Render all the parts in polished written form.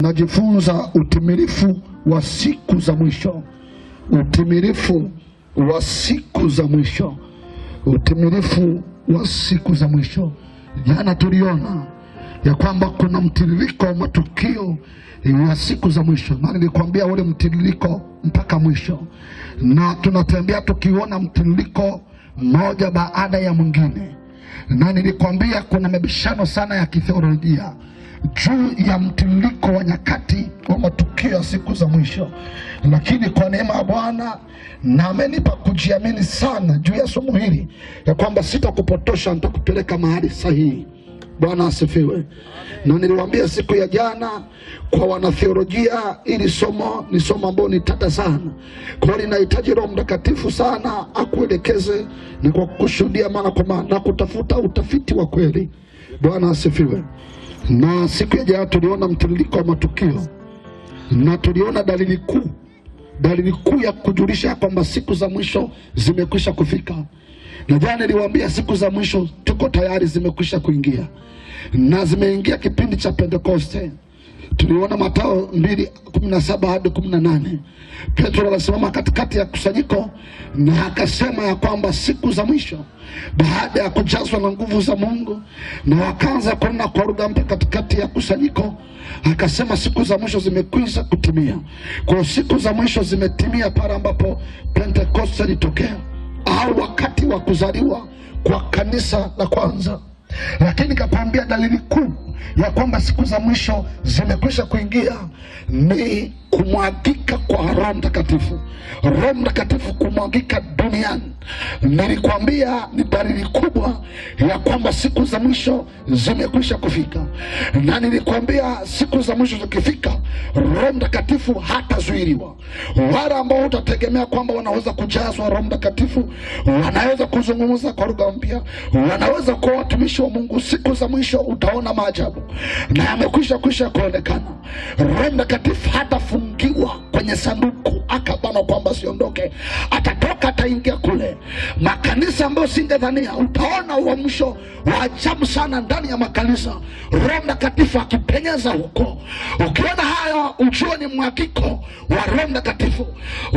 Najifunza utimilifu wa siku za mwisho. Utimilifu wa siku za mwisho. Utimilifu wa siku za mwisho. Jana tuliona ya kwamba kuna mtiririko wa matukio ya siku za mwisho, na nilikwambia ule mtiririko mpaka mwisho, na tunatembea tukiona mtiririko mmoja baada ya mwingine, na nilikwambia kuna mabishano sana ya kitheolojia juu ya mtiririko wa nyakati wa matukio ya siku za mwisho. Lakini kwa neema ya Bwana na amenipa kujiamini sana juu ya somo hili ya kwamba sitakupotosha, nitakupeleka mahali sahihi. Bwana asifiwe. Na niliwaambia siku ya jana kwa wanatheolojia, ili somo ni somo ambalo ni tata sana, kwa linahitaji Roho Mtakatifu sana akuelekeze na kwa kushuhudia mara kwa mara na kutafuta utafiti wa kweli. Bwana asifiwe. Na siku ya jana tuliona mtiririko wa matukio na tuliona dalili kuu ya kujulisha kwamba siku za mwisho zimekwisha kufika. Na jana niliwaambia siku za mwisho tuko tayari, zimekwisha kuingia na zimeingia kipindi cha Pentekoste. Tuliona Mathayo 2:17 hadi 18. Petro alisimama katikati ya kusanyiko na akasema ya kwamba siku za mwisho, baada ya kujazwa na nguvu za Mungu na wakaanza kunena kwa lugha mpya katikati ya kusanyiko, akasema siku za mwisho zimekwisha kutimia. Kwa siku za mwisho zimetimia pale ambapo Pentekoste ilitokea, au wakati wa kuzaliwa kwa kanisa la kwanza. Lakini kapambia dalili kuu ya kwamba siku za mwisho zimekwisha kuingia ni kumwagika kwa Roho Mtakatifu. Roho Mtakatifu kumwagika duniani. Nilikwambia ni dalili kubwa ya kwamba siku za mwisho zimekwisha kufika. Na nilikwambia siku za mwisho zikifika, Roho Mtakatifu hatazuiliwa. Wale ambao utategemea kwamba wanaweza kujazwa Roho Mtakatifu, wanaweza kuzungumza kwa lugha mpya, wanaweza kuwa watumishi wa Mungu, siku za mwisho utaona maajabu na yamekwisha kuonekana. Roho Mtakatifu hatafungiwa kwenye sanduku akabana kwamba siondoke. Atatoka, ataingia kule. Makanisa ambayo singedhania, utaona uamsho wa ajabu sana ndani ya makanisa, Roho Mtakatifu akipenyeza huko. Ukiona haya ujue ni mwagiko wa Roho Mtakatifu.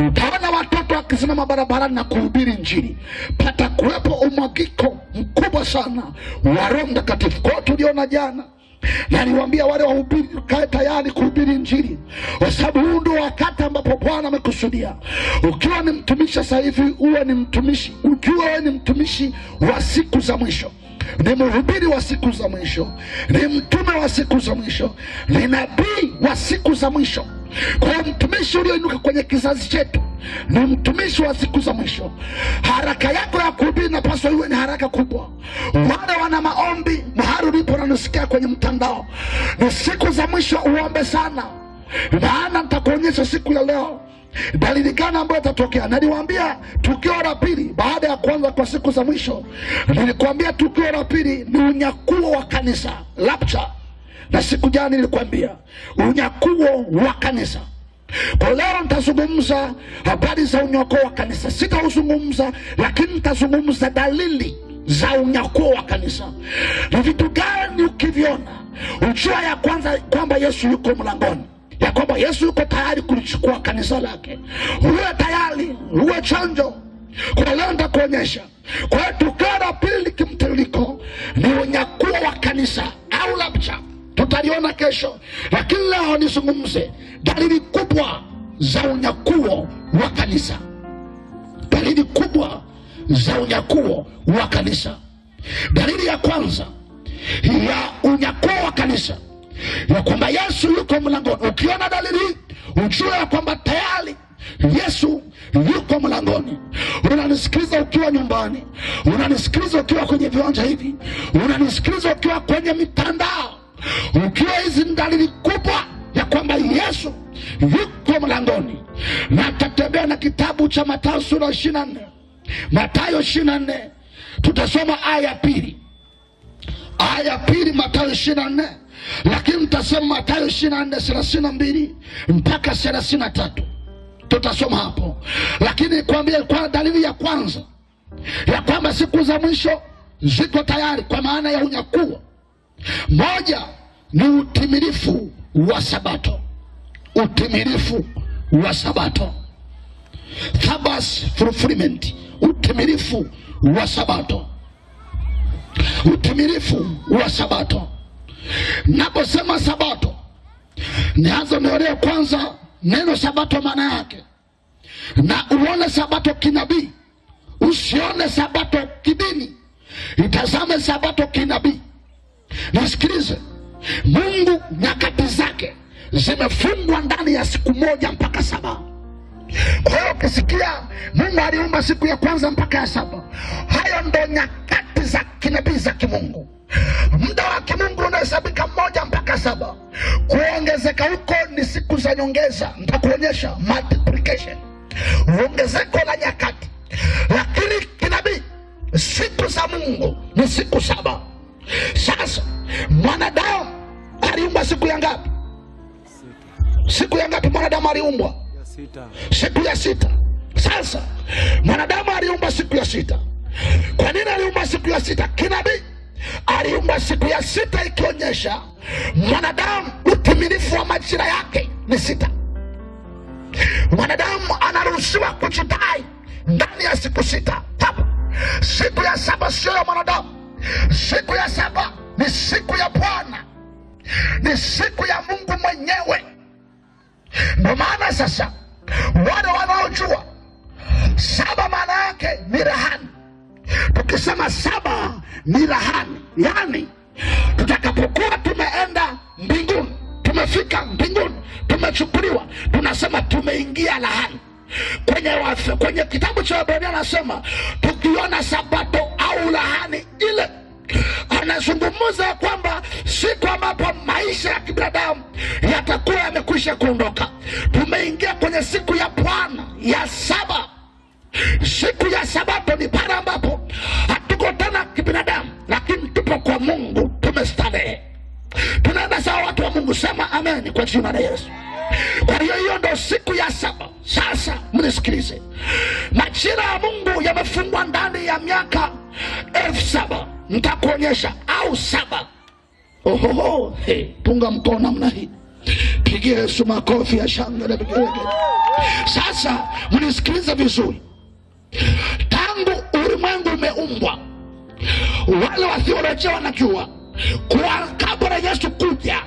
Utaona watoto wakisimama barabarani na kuhubiri Injili. Pata kuwepo umwagiko mkubwa sana wa Roho Mtakatifu. Kwa tuliona jana na niwaambia wale wahubiri, kae tayari kuhubiri Injili, kwa sababu huu ndio wakati ambapo Bwana amekusudia. Ukiwa ni mtumishi sasa hivi, uwe ni mtumishi, ujue wewe ni mtumishi wa siku za mwisho, ni mhubiri wa siku za mwisho, ni mtume wa siku za mwisho, ni nabii wa siku za mwisho. Kwa mtumishi ulioinuka kwenye kizazi chetu ni mtumishi wa siku za mwisho. Haraka yako ya kuhubiri inapaswa iwe ni haraka kubwa. Wale wana maombi, mahali ulipo unanisikia kwenye mtandao, ni siku za mwisho, uombe sana. Maana nitakuonyesha siku ya leo dalili gani ambayo itatokea. Niliwaambia tukio la pili baada ya kwanza kwa siku za mwisho. Nilikwambia tukio la pili ni unyakuo wa kanisa, rapture. Na siku jana nilikwambia unyakuo wa kanisa. Kwa leo nitazungumza habari za unyakuo wa kanisa. Sitauzungumza, lakini nitazungumza dalili za unyakuo wa kanisa. Ni vitu gani ukiviona ujua ya kwanza kwamba Yesu yuko mlangoni, ya kwamba Yesu yuko tayari kulichukua kanisa lake. Uwe tayari, uwe chanjo. Kwa leo nitakuonyesha. Kwa tukio la pili kimtiririko ni unyakuo wa kanisa au rapture. Tutaliona kesho, lakini leo nizungumze dalili kubwa za unyakuo wa kanisa. Dalili kubwa za unyakuo wa kanisa. Dalili ya kwanza ya unyakuo wa kanisa ya kwamba Yesu yuko mlangoni. Ukiona dalili hii, ujue ya kwamba tayari Yesu yuko mlangoni. Unanisikiliza ukiwa nyumbani, unanisikiliza ukiwa kwenye viwanja hivi, unanisikiliza ukiwa kwenye mitandao, ukiwa hizi ni dalili kubwa ya kwamba Yesu yuko mlangoni. Na tutatembea na kitabu cha Mathayo sura 24. Mathayo 24 tutasoma aya pili. Aya pili Mathayo 24, lakini tutasema Mathayo 24:32 mpaka 33. Tutasoma hapo. Lakini kuambia kwa dalili ya kwanza ya kwamba siku za mwisho ziko tayari kwa maana ya unyakuo. Moja, ni utimilifu wa Sabato. Utimilifu wa Sabato. Sabbath fulfillment. Utimilifu wa Sabato. Utimilifu wa Sabato. Naposema Sabato, nianze nielewe kwanza neno Sabato maana yake. Na uone Sabato kinabii. Usione Sabato kidini. Itazame Sabato kinabii. Nisikilize. Mungu nyakati zake zimefungwa ndani ya siku moja mpaka saba. Kwa hiyo ukisikia Mungu aliumba siku ya kwanza mpaka ya saba, hayo ndo nyakati za kinabii za kimungu. Muda wa kimungu unahesabika moja mpaka saba. Kuongezeka huko ni siku za nyongeza. Nitakuonyesha multiplication. Ongezeko la nyakati. Lakini kinabii siku za Mungu ni siku saba. Sasa mwanadamu aliumba siku ya ngapi? Siku ya ngapi mwanadamu aliumbwa? Siku ya sita. Sasa mwanadamu aliumba siku ya sita. Kwa nini aliumba siku ya sita? Kinabii aliumba siku ya sita, ikionyesha mwanadamu utimilifu wa majira yake ni sita. Mwanadamu anaruhusiwa kujidai ndani ya siku sita. Siku ya saba sio ya mwanadamu. Siku ya saba ni siku ya Bwana, ni siku ya Mungu mwenyewe. Ndio maana sasa wale wanaojua saba maana yake ni rahani. Tukisema saba ni rahani, yani tutakapokuwa tumeenda mbinguni, tumefika mbinguni, tumechukuliwa, tunasema tumeingia rahani. Kwenye kitabu cha Waebrania anasema tukiona Sabato au rahani ile, anazungumza kwamba siku ambapo maisha ya kibinadamu yatakuwa yamekwisha kuondoka. Tumeingia kwenye siku ya Bwana ya saba. Siku ya Sabato ni pale ambapo hatuko tena kibinadamu, lakini tupo kwa Mungu, tumestarehe. Tunaenda sawa watu wa Mungu, sema amen kwa jina la Yesu. Kwa hiyo hiyo ndo siku ya saba. Sasa mnisikilize. Majira ya Mungu yamefungwa ndani ya miaka 7,000. Nitakuonyesha au 7. Ohoho, punga mkono namna hii. Pigie Yesu makofi ya shangwe na vigelegele. Sasa mnisikilize vizuri. Tangu ulimwengu umeumbwa, wale wa theolojia wanajua kwa kabla Yesu kuja,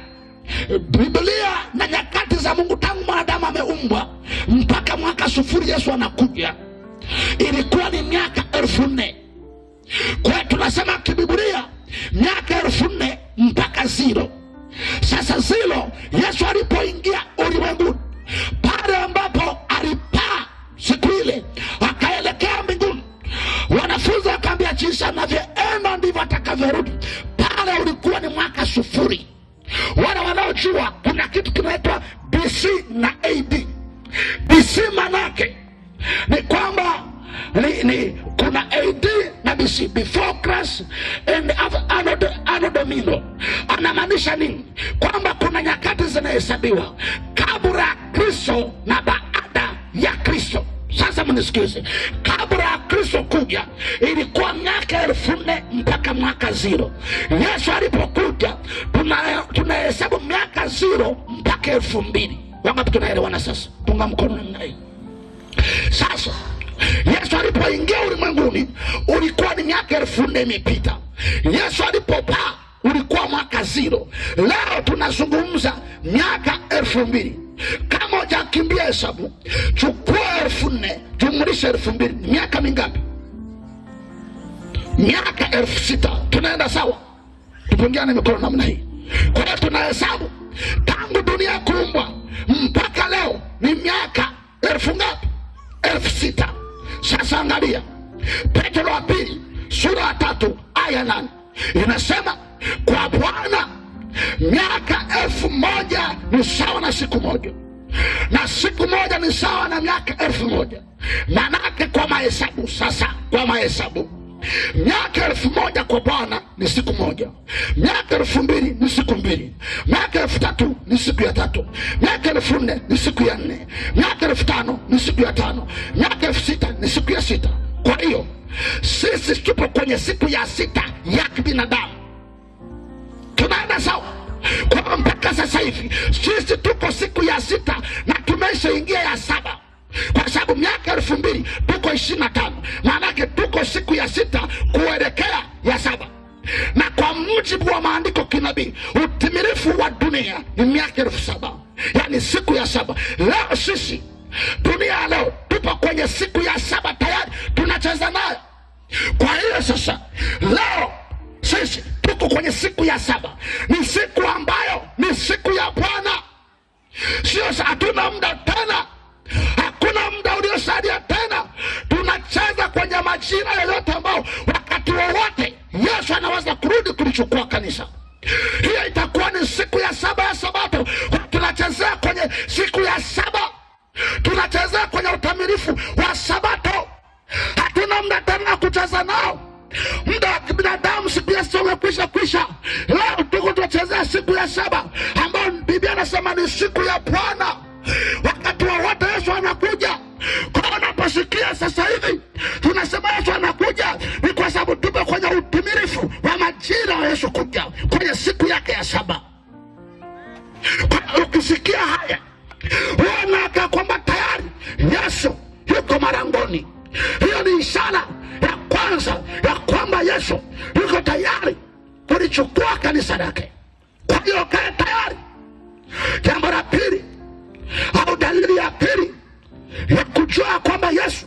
Biblia na nyakati za Mungu tangu mwanadamu ameumbwa mpaka mwaka 0 Yesu anakuja, ilikuwa ni miaka 4,000. Kwa hiyo tunasema kibiblia miaka 4,000 mpaka 0. Sasa 0 Yesu alipoingia ulimwenguni, pale ambapo alipaa siku ile akaelekea mbinguni, wanafunzi wakaambia jinsi anavyoenda ndivyo atakavyorudi. Pale ulikuwa ni mwaka 0. Wale wanaojua kuna kitu kinaitwa BC na AD. BC manake ni kwamba kuna AD na BC, before Christ and Anno Domini. Anamaanisha nini? Kwamba kuna nyakati zinahesabiwa kabla ya Kristo na baada ya Kristo. Sasa mnisikize. Kabla ya Kristo kuja ilikuwa miaka 4,000 mpaka mwaka 0. Yesu alipokuja tunahesabu miaka 0 mpaka 2,000. Wangapi tunaelewana sasa? Punga mkono namna hii. Sasa Yesu alipoingia ulimwenguni ulikuwa ni miaka 4,000 imepita. Yesu alipopaa ulikuwa mwaka 0. Leo tunazungumza miaka 2,000. Kama hujakimbia hesabu, chukua 4,000 jumlisha 2,000, miaka mingapi? Miaka 6,000. Tunaenda sawa? Tupungiane mikono namna hii. Kwa hiyo tunahesabu tangu dunia kuumbwa mpaka leo ni miaka 6,000. Sasa angalia Petro wa pili sura ya 3 aya 8 inasema, kwa Bwana miaka 1,000 ni sawa na siku moja, na siku moja ni sawa na miaka 1,000. Manake kwa mahesabu, sasa kwa mahesabu, miaka 1,000 kwa Bwana ni siku moja, miaka 2,000 ni siku 2, miaka 3,000 ni siku ya 3, miaka 4,000 ni siku ya 4, miaka 5,000 ni siku ya 5, miaka 6,000 ni siku ya 6. Kwa hiyo sisi tupo kwenye siku ya 6 ya kibinadamu. Tunaenda sawa? Kwa mpaka sasa hivi sisi tuko siku ya 6 na tumeshaingia ya 7, kwa sababu miaka 2000 tuko 25, maana yake tuko siku ya 6 kuelekea ya 7. Na kwa mujibu wa maandiko kinabii, utimilifu wa dunia ni miaka 7000, yani siku ya 7. Leo sisi dunia leo tupo kwenye siku ya 7 tayari tunacheza nayo. Kwa hiyo sasa leo sisi tuko kwenye siku ya 7, ni siku ambayo ni siku ya Bwana. Sio, hatuna muda tena, hakuna muda uliosalia tena. Tunacheza kwenye majira yoyote ambao wakati wowote Yesu anaweza kurudi kulichukua kanisa. Hiyo itakuwa ni siku ya 7 ya Sabato. Tunachezea kwenye siku ya 7, tunachezea kwenye utamilifu wa Sabato. Hatuna muda tena kucheza nao. Muda wa kibinadamu siku ya 7 umekwisha. Leo tuko tunachezea siku ya 7 ambayo Biblia inasema ni siku ya Bwana. Wakati wowote Yesu anakuja. Kwa unaposikia sasa hivi tunasema Yesu anakuja, ni kwa sababu tupo kwenye utimilifu wa majira ya Yesu kuja kwenye siku yake ya 7. Kwa ukisikia haya, unaona kwamba tayari Yesu yuko marangoni. Hiyo ni ishara ya kwanza ya kwamba Yesu yuko tayari kulichukua kanisa lake. Kwa hiyo kae tayari. Jambo la pili au dalili ya pili ya kujua kwamba Yesu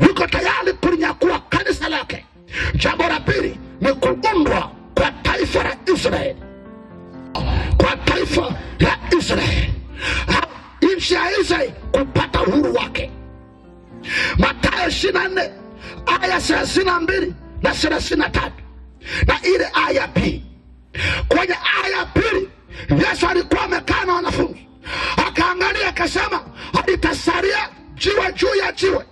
yuko tayari kulinyakua kanisa lake, jambo la pili ni kuundwa kwa taifa la Israeli. Kwa taifa la Israeli, nchi ya Israeli kupata uhuru wake. Mathayo 24 aya 32 na 33. Na ile aya pili, kwenye aya pili Yesu alikuwa amekaa na wanafunzi, akaangalia akasema alitasalia jiwe juu ya jiwe.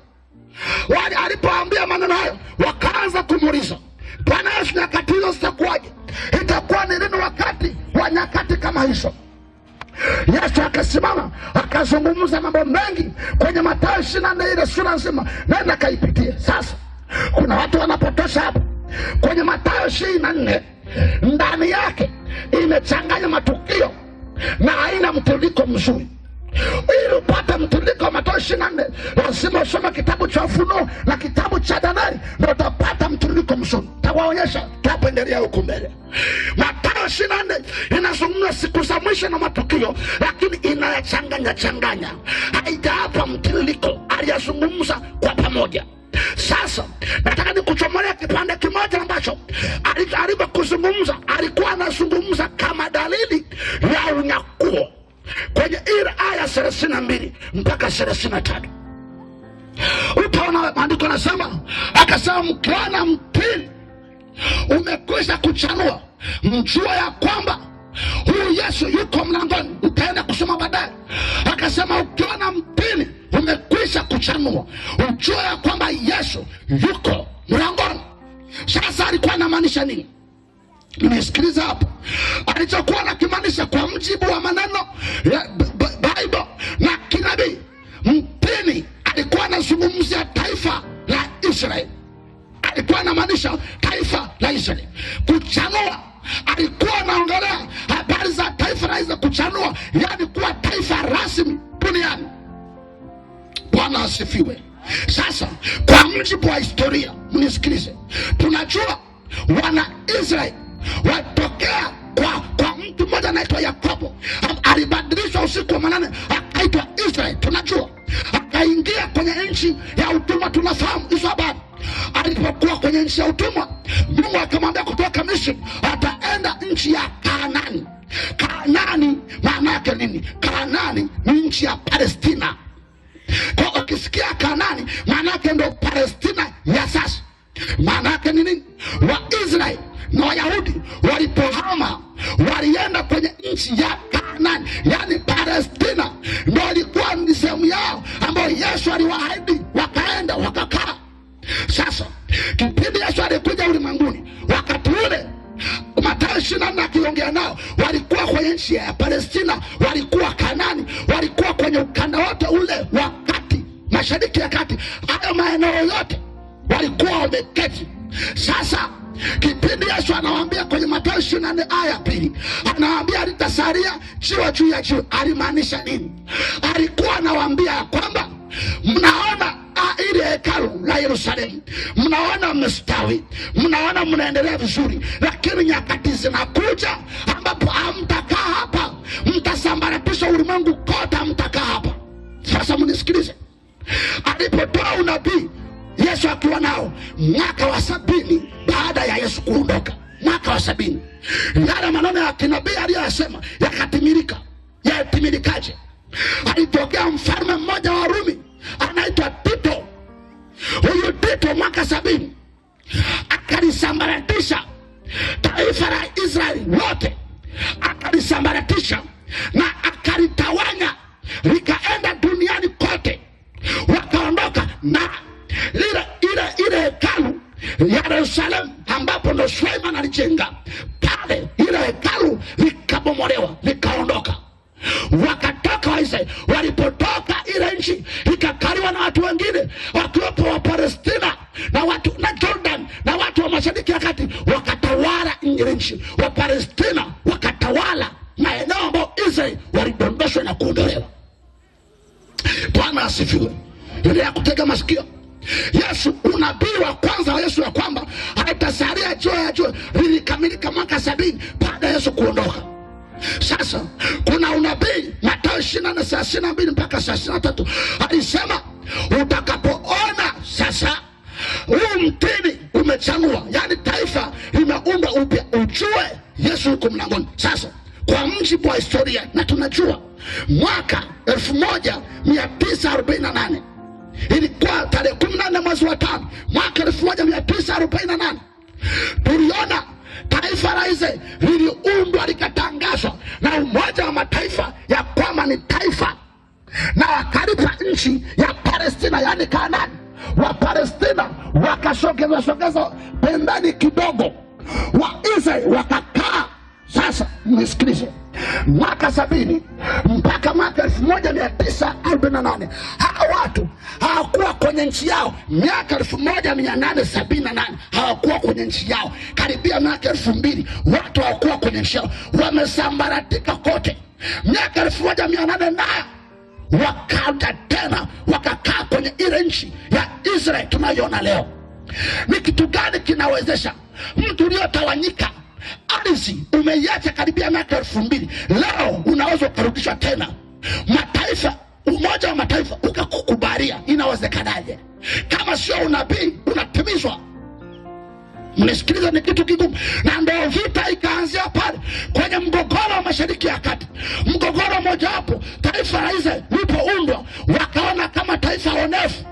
Alipoambia maneno hayo, wakaanza kumuuliza, Bwana Yesu, nyakati hizo zitakuwaje? Itakuwa ni lini wakati wa nyakati kama hizo? Yesu akasimama akazungumza mambo mengi kwenye Mathayo 24, ile sura nzima, nenda kaipitie. Sasa kuna watu wanapotosha hapo. Kwenye Mathayo 24 ndani yake imechanganya matukio na haina mtiririko mzuri. Ili upate mtiririko wa Mathayo 24 lazima usome kitabu cha Ufunuo na kitabu cha Danieli, ndio utapata mtiririko mzuri. Tawaonyesha tutaendelea huko mbele. Mathayo 24 inazungumza siku za mwisho na matukio, lakini inayachanganya, haijapa mtiririko. Aliyazungumza kwa pamoja. Sasa nataka nikuchomolea kipande kimoja ambacho alipokuzungumza alikuwa anazungumza kama dalili ya unyakuo. Kwenye ile aya 32 mpaka 33 utaona maandiko yanasema, akasema, mkiona mtini umekwisha kuchanua, mjua ya kwamba huyu Yesu yuko mlangoni. Utaenda kusoma baadaye. Akasema ukiona mtini umekwisha kuchanua, ujua ya kwamba Yesu yuko mlangoni. Sasa alikuwa anamaanisha nini? Nimesikiliza hapo. Alichokuwa anakimaanisha kwa mjibu wa maneno ya Bible na kinabii, mtini alikuwa anazungumzia taifa la Israeli. Alikuwa anamaanisha taifa la Israeli. Kuchanua, alikuwa anaongelea habari za taifa la Israeli. Kuchanua yani kuwa taifa rasmi duniani. Bwana asifiwe. Sasa kwa mjibu wa historia, mnisikilize, tunajua wana Israeli watokea kwa mtu mmoja anaitwa Yakobo. Alibadilishwa usiku wa manane akaitwa Israeli. Tunajua akaingia kwenye nchi ya utumwa. Tunafahamu hizo habari. Alipokuwa kwenye nchi ya utumwa, Mungu akamwambia kutoka Misri ataenda nchi ya Kanaani. Kanaani maana yake nini? Kanaani ni nchi ya Palestina. Kwa ukisikia Kanaani maana yake ndio Palestina ya sasa. Maana yake ni nini? Waisraeli na Wayahudi walipohama walienda kwenye nchi ya Kanaani, yani Palestina ndio ilikuwa ni sehemu yao ambayo Yesu aliwaahidi, wakaenda wakakaa. Sasa kipindi Yesu alikuja ulimwenguni, wakati ule Mathayo 24 akiongea nao, walikuwa kwenye nchi ya Palestina, walikuwa Kanaani, walikuwa kwenye ukanda wote ule wakati Mashariki ya Kati. Hayo maeneo yote walikuwa wameketi. Sasa kipindi Yesu anawaambia kwenye Mathayo 24 aya 2, anawaambia litasalia jiwe juu ya jiwe, alimaanisha nini? Alikuwa anawaambia kwamba mnaona ile hekalu la Yerusalemu, mnaona mmestawi, mnaona mnaendelea vizuri, lakini nyakati zinakuja ambapo hamtakaa hapa, mtasambaratisha ulimwengu kote, hamtakaa hapa. Sasa mnisikilize, alipotoa unabii Yesu akiwa nao mwaka wa 70 baada ya Yesu kuondoka, mwaka wa 70, yale maneno ya kinabii aliyosema yakatimilika. Yatimilikaje? Alitokea mfalme mmoja wa Rumi anaitwa Tito. Huyu Tito mwaka 70 akalisambaratisha taifa la Israeli lote, akalisambaratisha na akalitawanya, likaenda duniani kote. Wakaondoka na ile hekalu ya Yerusalemu ambapo ndo Suleiman alijenga pale, ile hekalu likabomolewa, likaondoka. Wakatoka Waisraeli. Walipotoka ile nchi ikakaliwa na watu wengine, wakiwepo wa Palestina na watu na Jordan na watu wa Mashariki ya Kati, wakatawala ile nchi. Wa Palestina wakatawala maeneo ambayo Israeli walidondoshwa na kuondolewa. Bwana asifiwe. Endelea kutega masikio. Yesu, unabii wa kwanza wa Yesu ya kwamba atasalia jiwe ya jiwe lilikamilika mwaka 70 baada ya Yesu kuondoka. Sasa kuna unabii Mathayo 24:32 mpaka 33, alisema utakapoona sasa huu mtini umechanua, yani taifa limeundwa upya, ujue Yesu yuko mlangoni. Sasa kwa mujibu wa historia, na tunajua mwaka 1948 ilikuwa tarehe 14 mwezi wa 5 mwaka 1948, tuliona taifa la Israeli liliundwa, likatangazwa na Umoja wa Mataifa ya kwamba ni taifa, na wakalipa nchi ya Palestina, yani Kanaani. Wa Palestina wakasogeza pembeni kidogo, wa Israeli wakakaa. Sasa mnisikilize, mwaka 70 mpaka mwaka 1948 hawa watu hawakuwa kwenye nchi yao. Miaka 1878 hawakuwa kwenye nchi yao. Karibia miaka 2000 watu hawakuwa kwenye nchi yao, wamesambaratika kote. Miaka 1800 nayo wakaja tena wakakaa kwenye ile nchi ya Israeli tunayoona leo. Ni kitu gani kinawezesha mtu uliotawanyika ardhi umeiacha karibia miaka 2000, leo unaweza kurudishwa tena? Mataifa, Umoja wa Mataifa ukakukubalia, inawezekanaje? Kama sio unabii unatimizwa. Mnisikiliza, ni kitu kigumu, na ndio vita ikaanzia pale kwenye mgogoro wa Mashariki ya Kati. Mgogoro mmoja hapo, taifa la Israeli lipoundwa wakaona kama taifa onefu,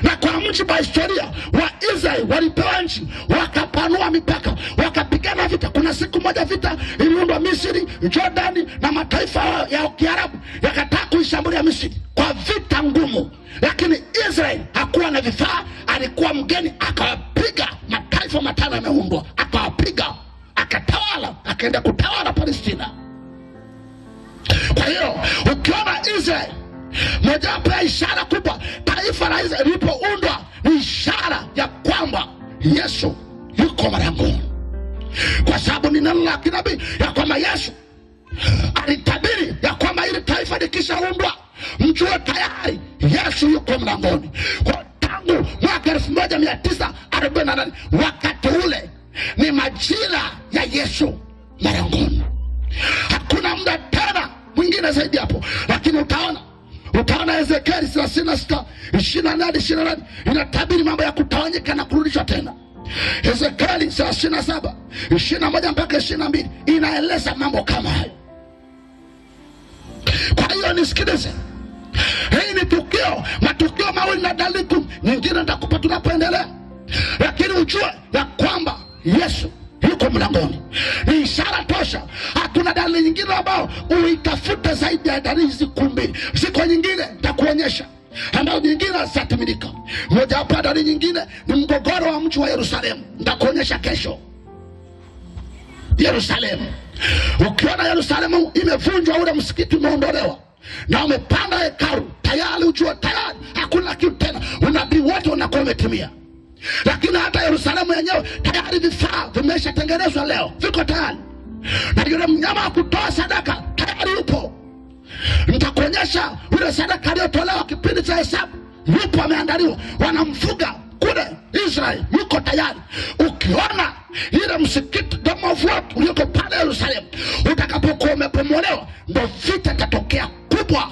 na kwa mujibu wa historia wa Israeli walipewa nchi, wakapanua mipaka, wakapigana vita. Kuna siku moja vita iliundwa Misri, Jordani na mataifa ya Kiarabu yakataa kuishambulia Misri kwa vita ngumu, lakini Israeli hakuwa na vifaa, alikuwa mgeni, akawapiga mataifa matano yameundwa, akawapiga, akatawala, akaenda kutawala Palestina. Kwa hiyo ukiona Israeli, moja wapo ya ishara kubwa taifa la Israeli lilipoundwa ni ishara ya kwamba Yesu yuko mlangoni, kwa sababu ni neno la kinabii ya kwamba Yesu alitabiri ya kwamba ili taifa likishaundwa mjue tayari Yesu yuko mlangoni. Kwa tangu mwaka 1948 wakati ule ni majira ya Yesu mlangoni, hakuna muda tena mwingine zaidi hapo. Lakini utaona Ezekieli 36:28 inatabiri mambo ya kutawanyika na kurudishwa tena. Ezekieli 37:21 mpaka 22 inaeleza mambo kama hayo. Kwa hiyo nisikilize, hii ni matukio mawili na dalili nyingine nitakupa tunapoendelea, lakini ujue ya kwamba Yesu yuko mlangoni. Ni ishara tosha, hatuna dalili nyingine ambao uitafute zaidi ya dalili hizi 2. Ziko nyingine nitakuonyesha ambayo nyingine zitatimilika. Moja wapo ya dalili nyingine ni mgogoro wa mji wa Yerusalemu, nitakuonyesha kesho. Yerusalemu, ukiona Yerusalemu imevunjwa, ule msikiti umeondolewa na umepanda hekalu, tayari ujue tayari hakuna kitu tena, unabii wote unakuwa umetimia. Lakini hata Yerusalemu yenyewe tayari vifaa vimeshatengenezwa leo, viko tayari. Na yule mnyama wa kutoa sadaka tayari yupo. Nitakuonyesha yule sadaka aliyotolewa kipindi cha Hesabu, yupo ameandaliwa, wanamfuga kule Israeli, yuko tayari. Ukiona ile msikiti Dome of War ulioko pale Yerusalemu, utakapokuwa umepomolewa, ndio vita itatokea kubwa.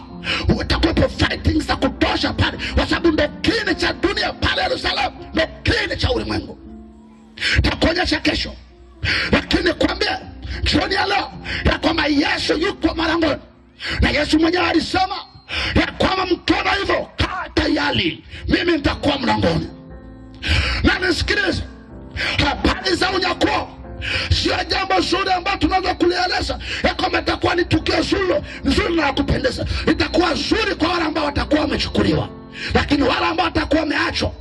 Utakuwepo fighting za kutosha pale, kwa sababu ndio kiini cha dunia pale Yerusalemu, ndio kiini cha ulimwengu. Nitakuonyesha kesho, lakini kwambia jioni ya leo ya kwamba Yesu yuko malangoni. Na Yesu mwenyewe alisema ya kwamba mkiona hivyo, kaa tayari, mimi nitakuwa mlangoni. Na nisikilize, habari za unyakuo sio jambo zuri ambalo tunaweza kulieleza ya kwamba itakuwa ni tukio zuri na kupendeza. Itakuwa zuri kwa wale ambao watakuwa wamechukuliwa, lakini wale ambao watakuwa wameachwa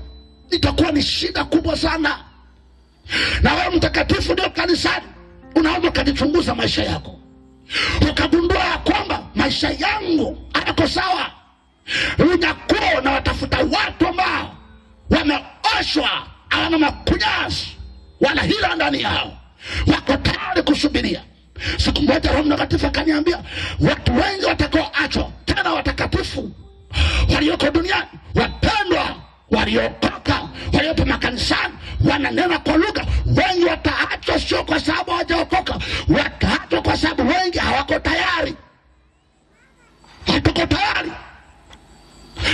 itakuwa ni shida kubwa sana. Na wewe mtakatifu ndio kanisani, unaweza kujichunguza maisha yako, ukagundua ya kwamba maisha yangu hayako sawa. Unyakuo na watafuta watu ambao wameoshwa, hawana makunyanzi wala hila ndani yao, wako tayari kusubiria. Siku moja Roho Mtakatifu akaniambia watu wengi watakaoachwa, tena watakatifu walioko duniani, wapendwa, waliokoka, waliopo makanisani, wananena kwa lugha, wengi wataachwa sio kwa sababu hawajaokoka, wataachwa kwa sababu wengi hawako tayari. Hatuko tayari.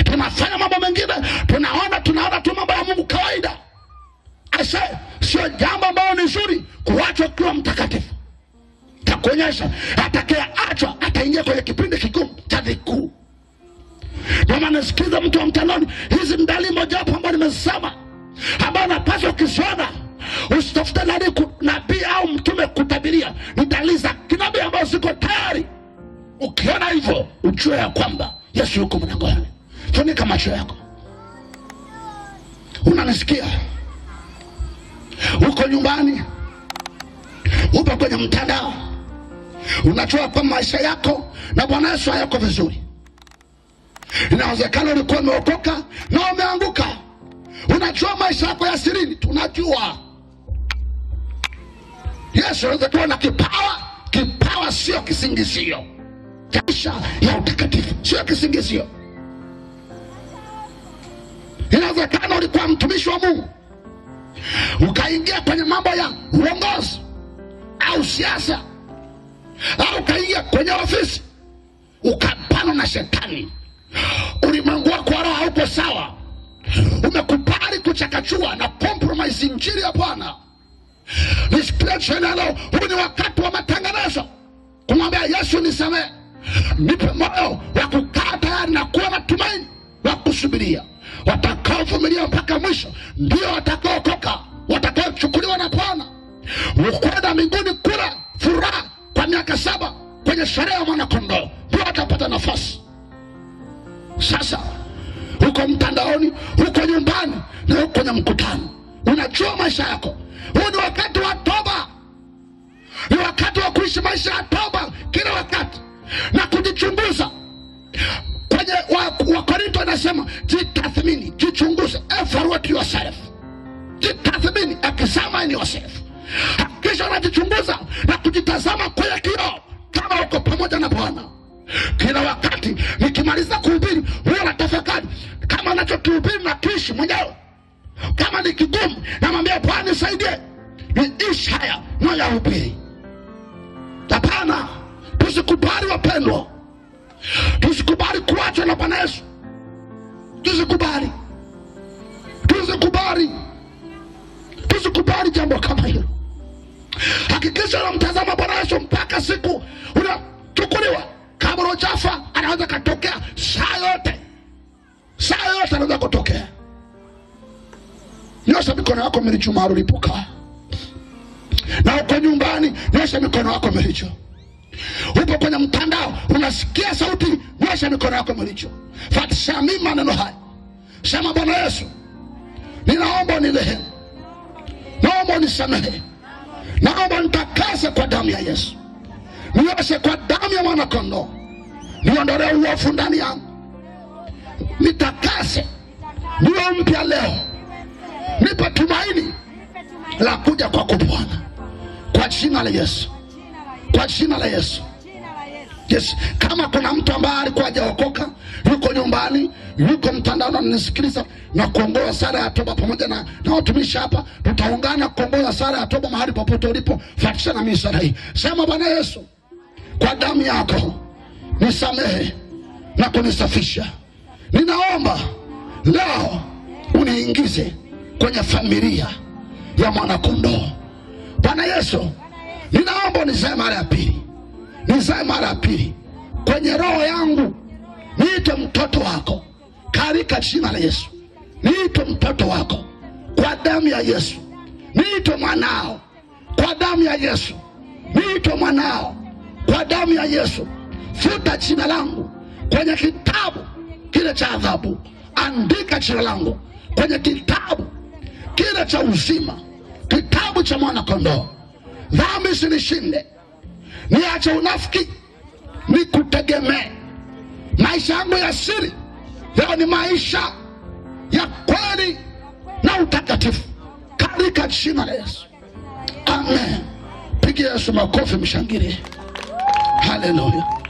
Tunafanya mambo mengine, tunaona tu mambo ya Mungu kawaida. Asa sio jambo ambalo ni zuri kuachwa ukiwa mtakatifu. Takuonyesha atakayeachwa ataingia kwenye kipindi kigumu cha dhiki. Ndio maana sikiza mtu wa mtandaoni, hizi ndali moja hapo ambazo nimesema, ambazo napaswa ukisiona usitafute nabii au mtume kutabiria, ni dalili za kinabii ambazo ziko tayari. Ukiona hivyo, ujue ya kwamba Yesu yuko mlangoni. Funika macho yako. Unanisikia? Uko nyumbani, upo kwenye mtandao, unajua kwa maisha yako na Bwana Yesu hayako vizuri. Inawezekana ulikuwa umeokoka na umeanguka. Unajua maisha yako ya sirini, tunajua. Yesu anaweza kuwa na kipawa sio kisingizio. Maisha ya utakatifu sio kisingizio. Inawezekana ulikuwa mtumishi wa Mungu, ukaingia kwenye mambo ya uongozi au siasa, au ukaingia kwenye ofisi, ukapana na shetani. Ulimwengu wako wa roho hauko sawa, umekubali kuchakachua na compromise injili ya Bwana. Nisikilize leo, huu ni wakati wa matengenezo, kumwambia Yesu nisamehe, nipe moyo wa kukaa tayari na kuwa na tumaini wa kusubiria. Watakaovumilia mpaka mwisho ndio watakaokoka, watakaochukuliwa na Bwana ukwenda mbinguni kula furaha kwa miaka 7 kwenye sherehe ya mwana kondoo, ndio watapata nafasi. Sasa uko mtandaoni, uko nyumbani, na uko kwenye mkutano, unajua maisha yako. Huu ni wakati wa toba, ni wakati wa kuishi maisha ya toba kila wakati na kujichunguza. Kwenye Wakorintho anasema jitathmini, jichunguze, evaluate yourself. Jitathmini, examine yourself. Hakikisha unajichunguza na kujitazama kwenye kioo kama uko pamoja na Bwana. Kila wakati nikimaliza kuhubiri, huwa natafakari kama ninachokihubiri na kiishi mwenyewe. Kama ni kigumu, namwambia Bwana nisaidie niishi haya ninayohubiri. Hapana, tusikubali wapendwa. Tusikubali kuachwa na Bwana Yesu. Tusikubali jambo kama hilo. Hakikisha unamtazama Bwana Yesu mpaka siku unachukuliwa. Kabla hujafa anaweza katokea saa yote anaweza kutokea. Nyosha mikono yako milicho mahali ulipokaa. Na uko nyumbani, nyosha mikono yako milicho. Upo kwenye mtandao, unasikia sauti, nyosha mikono yako milicho. Fatisha mimi maneno haya. Sema Bwana Yesu, ninaomba unirehemu, naomba unisamehe, naomba nitakase kwa damu ya Yesu, nioshe kwa damu ya mwana kondoo, niondolee uovu ndani yangu, nitakase, niwe mpya leo, Nipe tumaini la kuja kwako Bwana, kwa jina la Yesu, kwa jina la Yesu. Yes, kama kuna mtu ambaye alikuwa hajaokoka, yuko nyumbani, yuko mtandaoni ananisikiliza, na kuongoza sala ya toba pamoja na watumishi hapa, tutaungana kuongoza sala ya toba mahali popote ulipo. Fuatisha na mimi sala hii. Sema: Bwana Yesu, kwa damu yako nisamehe na kunisafisha. Ninaomba leo uniingize kwenye familia ya mwanakondoo. Bwana Yesu, ninaomba unizae mara ya pili. Nizae mara ya pili kwenye roho yangu, niite mtoto wako katika jina la Yesu. Niite mtoto wako kwa damu ya Yesu. Niite mwanao kwa damu ya Yesu. Niite mwanao kwa damu ya Yesu. Futa jina langu kwenye kitabu kile cha adhabu. Andika jina langu kwenye kitabu kile cha uzima, kitabu cha mwana kondoo. Dhambi sinishinde, niache unafiki, nikutegemee. Maisha yangu ya siri leo ni maisha ya kweli na utakatifu katika jina la Yesu. Amen. Pigia Yesu makofi, mshangilie. Haleluya.